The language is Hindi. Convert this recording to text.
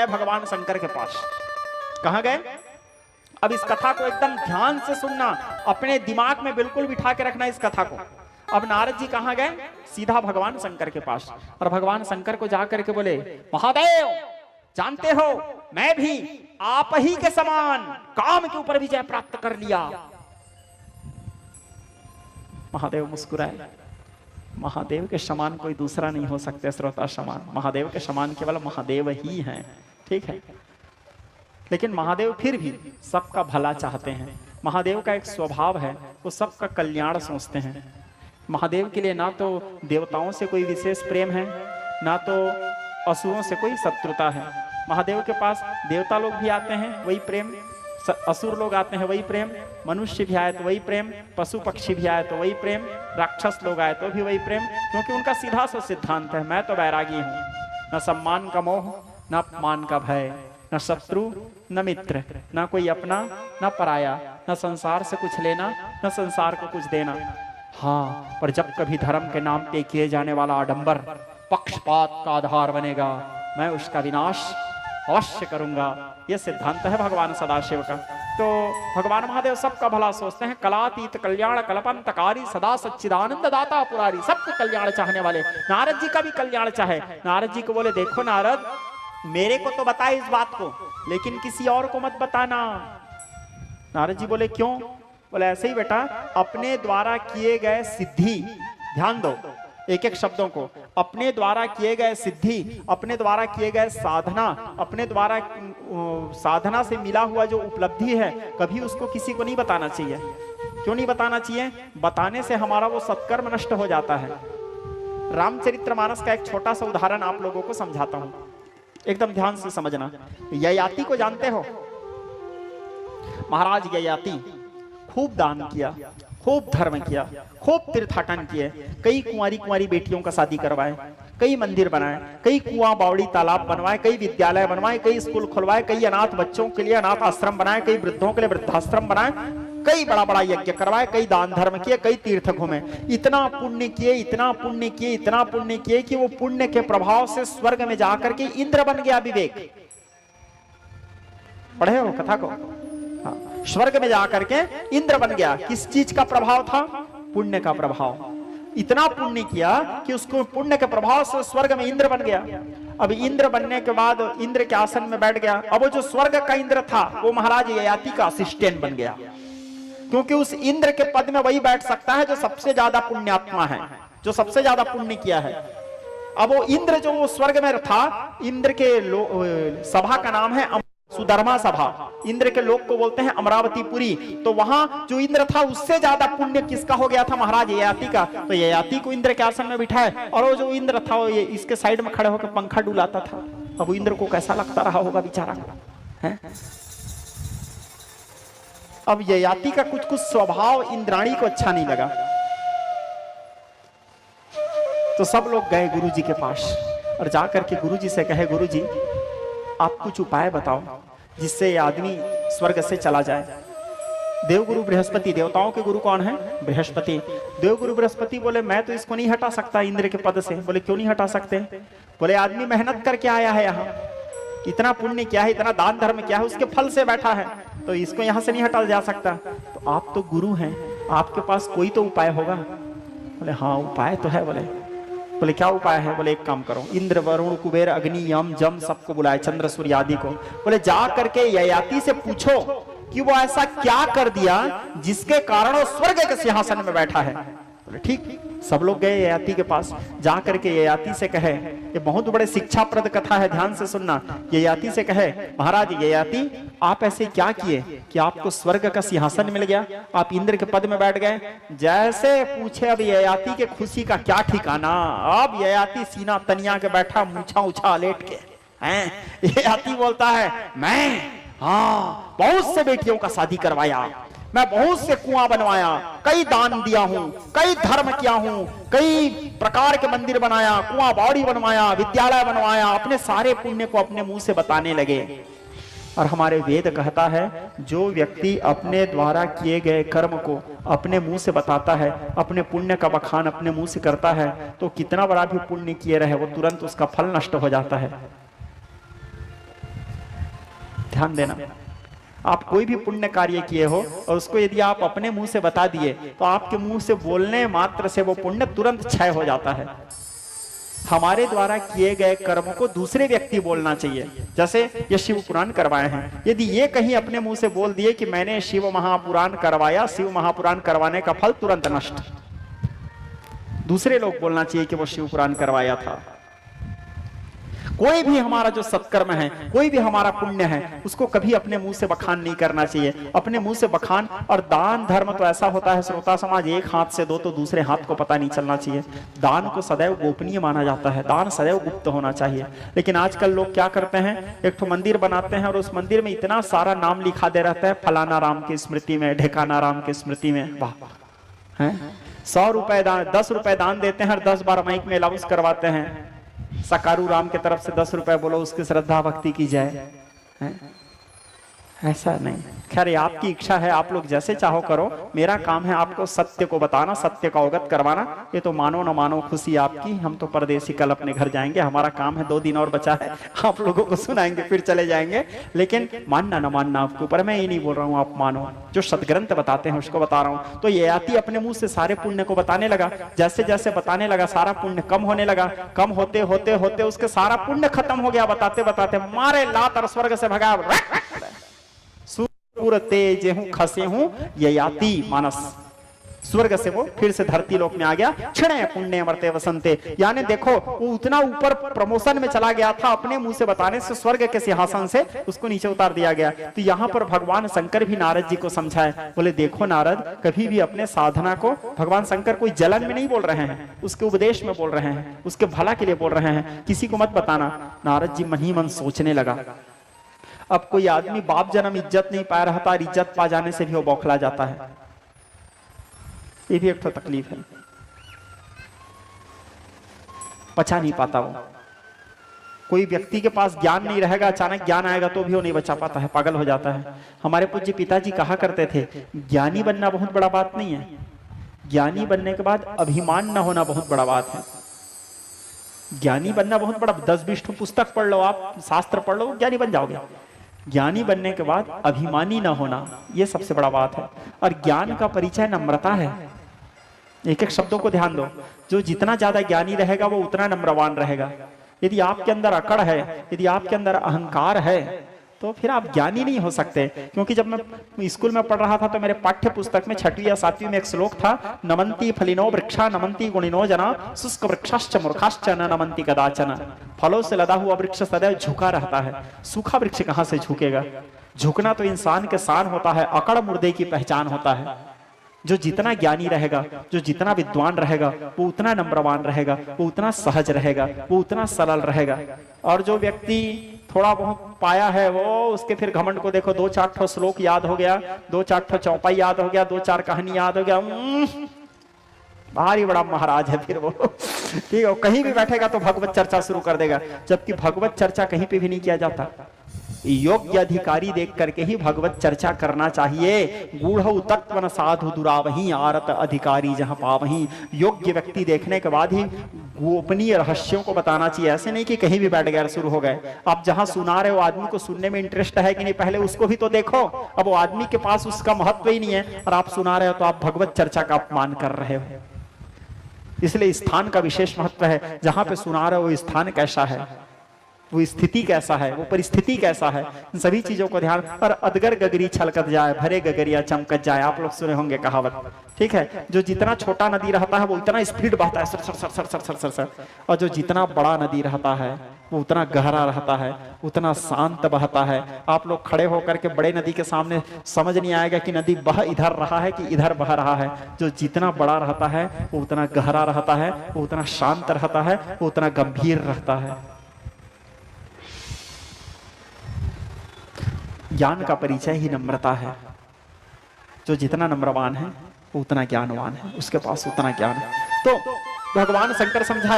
भगवान शंकर के पास। कहां गए? अब इस कथा को एकदम ध्यान से सुनना, अपने दिमाग में बिल्कुल बिठा के रखना इस कथा को। अब नारद जी कहां गए? सीधा भगवान शंकर के पास। और भगवान शंकर को जाकर के बोले, महादेव जानते हो मैं भी आप ही के समान काम के ऊपर विजय प्राप्त कर लिया। महादेव मुस्कुराए। महादेव के समान कोई दूसरा नहीं हो सकते श्रोता समान। महादेव के समान केवल महादेव ही हैं, ठीक है। लेकिन महादेव फिर भी सबका भला चाहते हैं। महादेव का एक स्वभाव है, वो सबका कल्याण सोचते हैं। महादेव के लिए ना तो देवताओं से कोई विशेष प्रेम है, ना तो असुरों से कोई शत्रुता है। महादेव के पास देवता लोग भी आते हैं वही प्रेम, असुर लोग आते हैं वही प्रेम, मनुष्य भी आए तो वही प्रेम, पशु पक्षी भी आए तो वही प्रेम, राक्षस लोग आए तो भी वही प्रेम। क्योंकि उनका सीधा सा सिद्धांत है, मैं तो बैरागी हूं। न सम्मान का मोह, न अपमान का भय, न शत्रु न मित्र, न कोई अपना न पराया, न संसार से कुछ लेना न संसार को कुछ देना। हाँ, पर जब कभी धर्म के नाम पे किए जाने वाला आडंबर पक्षपात का आधार बनेगा, मैं उसका विनाश अवश्य करूंगा। यह सिद्धांत है भगवान सदाशिव का। तो भगवान महादेव सबका भला सोचते हैं। कलातीत कल्याण कल्पंतकारी सदा सच्चिदानंद दाता पुरारी, सबके कल्याण चाहने वाले। नारद जी का भी कल्याण चाहे। नारद जी को बोले, देखो नारद, मेरे को तो बताए इस बात को, लेकिन किसी और को मत बताना। नारद जी बोले, क्यों? बोले ऐसे ही बेटा, अपने द्वारा किए गए सिद्धि, ध्यान दो एक एक शब्दों को, अपने द्वारा किए गए सिद्धि, अपने द्वारा किए गए साधना, अपने द्वारा साधना से मिला हुआ जो उपलब्धि है, कभी उसको किसी को नहीं बताना चाहिए। क्यों नहीं बताना चाहिए? बताने से हमारा वो सत्कर्म नष्ट हो जाता है। रामचरितमानस का एक छोटा सा उदाहरण आप लोगों को समझाता हूं, एकदम ध्यान से समझना। ययाति को जानते हो? महाराज ययाति खूब दान किया, खूब धर्म किया, खूब तीर्थाटन किए, कई कुंवारी बेटियों का शादी करवाए, कई मंदिर बनाए, कई कुआं बावड़ी तालाब बनवाए, कई विद्यालय बनवाए, कई स्कूल खुलवाए, कई अनाथ बच्चों के लिए अनाथ आश्रम बनाए, कई वृद्धों के लिए वृद्धाश्रम बनाए, कई बड़ा बड़ा यज्ञ करवाए, कई दान धर्म किए, कई तीर्थ घूमे। इतना पुण्य किए, इतना पुण्य किए, इतना पुण्य किए कि वो पुण्य के प्रभाव से स्वर्ग में जाकर के इंद्र बन गया। विवेक पढ़े हो कथा को? हाँ, स्वर्ग में जाकर के इंद्र बन गया। किस चीज का प्रभाव था? पुण्य का प्रभाव। इतना पुण्य किया कि उसको पुण्य के प्रभाव से स्वर्ग में इंद्र बन गया। अब इंद्र बनने के बाद इंद्र के आसन में बैठ गया। अब वो जो स्वर्ग का इंद्र था, वो महाराज ययाति का असिस्टेंट बन गया। क्योंकि उस इंद्र के पद में वही बैठ सकता है जो सबसे ज्यादा पुण्यात्मा है, जो सबसे ज्यादा पुण्य किया है। अब वो इंद्र जो वो स्वर्ग में था, इंद्र के सभा का नाम है सुधर्मा सभा। इंद्र के लोक को बोलते हैं अमरावतीपुरी। तो वहां जो इंद्र था उससे ज्यादा पुण्य किसका हो गया था? महाराज ययाति का। तो ययाति को इंद्र के आसन में बिठाए, और वो जो इंद्र था वो इसके साइड में खड़े होकर पंखा डुलाता था। अब वो इंद्र को कैसा लगता रहा होगा बेचारा है? अब ययाति का कुछ कुछ स्वभाव इंद्राणी को अच्छा नहीं लगा। तो सब लोग गए गुरु जी के पास और जाकर के गुरु जी से कहे, गुरु जी आप कुछ उपाय बताओ जिससे ये आदमी स्वर्ग से चला जाए। देवगुरु बृहस्पति, देवताओं के गुरु कौन है? बृहस्पति। देवगुरु बृहस्पति बोले, मैं तो इसको नहीं हटा सकता इंद्र के पद से। बोले क्यों नहीं हटा सकते? बोले आदमी मेहनत करके आया है यहाँ, इतना पुण्य क्या है, इतना दान धर्म क्या है, उसके फल से बैठा है, तो इसको यहाँ से नहीं हटा जा सकता। तो आप तो गुरु हैं, आपके पास कोई तो उपाय होगा। बोले हाँ उपाय तो है। बोले क्या उपाय है? बोले एक काम करो, इंद्र वरुण कुबेर अग्नि यम जम सबको बुलाए, चंद्र सूर्य आदि को। बोले जा करके ययाति से पूछो कि वो ऐसा क्या कर दिया जिसके कारण वो स्वर्ग के सिंहासन में बैठा है। बोले ठीक। सब लोग गए ययाति के पास। जा करके ययाति से कहे, ये बहुत बड़े शिक्षाप्रद कथा है, ध्यान से सुनना। ययाति से कहे, महाराज ययाति आप ऐसे क्या किए कि आपको स्वर्ग का सिंहासन मिल गया, आप इंद्र के पद में बैठ गए? जैसे पूछे अब ययाति के खुशी का क्या ठिकाना। अब ययाति सीना तनिया के बैठा, मूछा उछा लेट के हैं। ययाति बोलता है, मैं हाँ बहुत से बेटियों का शादी करवाया, मैं बहुत से कुआं बनवाया, कई दान दिया हूं, कई धर्म किया हूं, कई प्रकार के मंदिर बनाया, कुआं बावड़ी बनवाया, विद्यालय बनवाया। अपने सारे पुण्य को अपने मुंह से बताने लगे। और हमारे वेद कहता है, जो व्यक्ति अपने द्वारा किए गए कर्म को अपने मुंह से बताता है, अपने पुण्य का बखान अपने मुंह से करता है, तो कितना बड़ा भी पुण्य किए रहे वो तुरंत उसका फल नष्ट हो जाता है। ध्यान देना, आप कोई भी पुण्य कार्य किए हो और उसको यदि आप अपने मुंह से बता दिए तो आपके मुंह से बोलने मात्र से वो पुण्य तुरंत क्षय हो जाता है। हमारे द्वारा किए गए कर्म को दूसरे व्यक्ति बोलना चाहिए। जैसे ये शिव पुराण करवाए हैं, यदि ये कहीं अपने मुंह से बोल दिए कि मैंने शिव महापुराण करवाया, शिव महापुराण करवाने का फल तुरंत नष्ट। दूसरे लोग बोलना चाहिए कि वो शिव पुराण करवाया था। कोई भी हमारा जो सत्कर्म है, कोई भी हमारा पुण्य है, उसको कभी अपने मुंह से बखान नहीं करना चाहिए। अपने मुंह से बखान और दान धर्म तो ऐसा होता है श्रोता समाज, एक हाथ से दो तो दूसरे हाथ को पता नहीं चलना चाहिए। दान को सदैव गोपनीय माना जाता है, दान सदैव गुप्त होना चाहिए। लेकिन आजकल लोग क्या करते हैं, एक तो मंदिर बनाते हैं और उस मंदिर में इतना सारा नाम लिखा दे रहता है, फलाना राम की स्मृति में, ढेकाना राम की स्मृति में। वाह है, 100 रुपए दान, 10 रुपए दान देते हैं और 10 बार माइक में अनाउंस करवाते हैं, सकारू राम की तरफ से 10 रुपए बोलो, उसकी श्रद्धा भक्ति की जाए। ऐसा नहीं। खैर ये आपकी इच्छा है, आप लोग जैसे चाहो करो, मेरा काम है आपको सत्य को बताना, सत्य का अवगत करवाना। ये तो मानो न मानो खुशी आपकी, हम तो परदेसी कल अपने घर जाएंगे, हमारा काम है, 2 दिन और बचा है, आप लोगों को सुनाएंगे फिर चले जाएंगे। लेकिन मानना न मानना आपके ऊपर, मैं ये नहीं बोल रहा हूँ आप मानो, जो सदग्रंथ बताते हैं उसको बता रहा हूँ। तो ये आती अपने मुंह से सारे पुण्य को बताने लगा, जैसे जैसे बताने लगा सारा पुण्य कम होने लगा, कम होते होते होते उसके सारा पुण्य खत्म हो गया। बताते बताते मारे लात और स्वर्ग से भगा, सूर तेज हूं खसे हूं ययाति मानस, स्वर्ग से वो फिर से धरती लोक में आ गया। क्षणे पुण्य मरते वसंते, यानी देखो वो उतना ऊपर प्रमोशन में चला गया था, अपने मुंह से बताने से स्वर्ग के सिंहासन से उसको नीचे उतार दिया गया। तो यहाँ पर भगवान शंकर भी नारद जी को समझाए, बोले देखो नारद, कभी भी अपने साधना को, भगवान शंकर कोई जलन में नहीं बोल रहे हैं, उसके उपदेश में बोल रहे हैं, उसके भला के लिए बोल रहे हैं, किसी को मत बताना। नारद जी मन ही मन सोचने लगा, अब कोई आदमी बाप जन्म इज्जत नहीं पा रहा था, इज्जत पा जाने से भी वो बौखला जाता है, ये भी एक तो तकलीफ है, बचा नहीं पाता वो। कोई व्यक्ति के पास ज्ञान नहीं रहेगा, अचानक ज्ञान आएगा तो भी वो नहीं बचा पाता है, पागल हो जाता है। हमारे पूज्य पिताजी कहा करते थे, ज्ञानी बनना बहुत बड़ा बात नहीं है, ज्ञानी बनने के बाद अभिमान न होना बहुत बड़ा बात है। ज्ञानी बनना बहुत बड़ा, 10-20 पुस्तक पढ़ लो, आप शास्त्र पढ़ लो, ज्ञानी बन जाओगे। ज्ञानी बनने के बाद अभिमानी ना होना, यह सबसे बड़ा बात है। और ज्ञान का परिचय नम्रता है। एक एक शब्दों को ध्यान दो, जो जितना ज्यादा ज्ञानी रहेगा वो उतना नम्रवान रहेगा। यदि आपके अंदर अकड़ है, यदि आपके अंदर अहंकार है, तो फिर आप ज्ञानी नहीं हो सकते। क्योंकि जब मैं स्कूल में पढ़ रहा था तो मेरे पाठ्य पुस्तक में 6वीं या 7वीं में एक श्लोक था, नमन्ति फलिनो वृक्षा नमन्ति गुणिनो जना, शुष्क वृक्षाश्च मूर्खाश्च न नमन्ति कदाचन। फलों से लदा हुआ वृक्ष सदैव झुका रहता है, सूखा वृक्ष कहां से झुकेगा। झुकना तो इंसान के शान होता है, अकड़ मुर्दे की पहचान होता है। जो जितना ज्ञानी रहेगा, जो जितना विद्वान रहेगा, वो उतना नम्रवान रहेगा, वो उतना सहज रहेगा, वो उतना सरल रहेगा। और जो व्यक्ति थोड़ा बहुत पाया है, वो उसके फिर घमंड को देखो, 2-4 श्लोक याद हो गया, 2-4 चौपाई याद हो गया, 2-4 कहानी याद हो गया, भारी बड़ा महाराज है फिर वो। ठीक है, कहीं भी बैठेगा तो भगवत चर्चा शुरू कर देगा, जबकि भगवत चर्चा कहीं पे भी नहीं किया जाता। योग्य अधिकारी देख करके ही भगवत चर्चा करना चाहिए। गूढ़ तत्व न साधु दुरावही आरत अधिकारी जहां पावही। योग्य व्यक्ति देखने के बाद ही गोपनीय रहस्यों को बताना चाहिए। ऐसे नहीं कि कहीं भी बैठ गए शुरू हो गए। आप जहां सुना रहे हो, आदमी को सुनने में इंटरेस्ट है कि नहीं, पहले उसको भी तो देखो। अब वो आदमी के पास उसका महत्व ही नहीं है और आप सुना रहे हो तो आप भगवत चर्चा का अपमान कर रहे हो। इसलिए स्थान का विशेष महत्व है। जहां पे सुना रहे हो वो स्थान कैसा है, वो स्थिति कैसा है, वो परिस्थिति कैसा है, इन सभी चीजों को ध्यान। और अदगर गगरी छलकत जाए, भरे गगरिया चमकत जाए, आप लोग सुने होंगे कहावत। ठीक है, जो जितना छोटा नदी रहता है वो इतना स्पीड बहता है, sir sir sir sir sir sir sir sir. और जो जितना बड़ा नदी रहता है वो उतना गहरा रहता है, उतना शांत बहता है। आप लोग खड़े होकर के बड़े नदी के सामने समझ नहीं आएगा कि नदी बह इधर रहा है कि इधर बह रहा है। जो जितना बड़ा रहता है वो उतना गहरा रहता है, वो उतना शांत रहता है, वो उतना गंभीर रहता है। ज्ञान का परिचय ही नम्रता है। जो जितना नम्रवान है वो उतना ज्ञानवान है, उसके पास उतना ज्ञान है। तो भगवान शंकर समझाए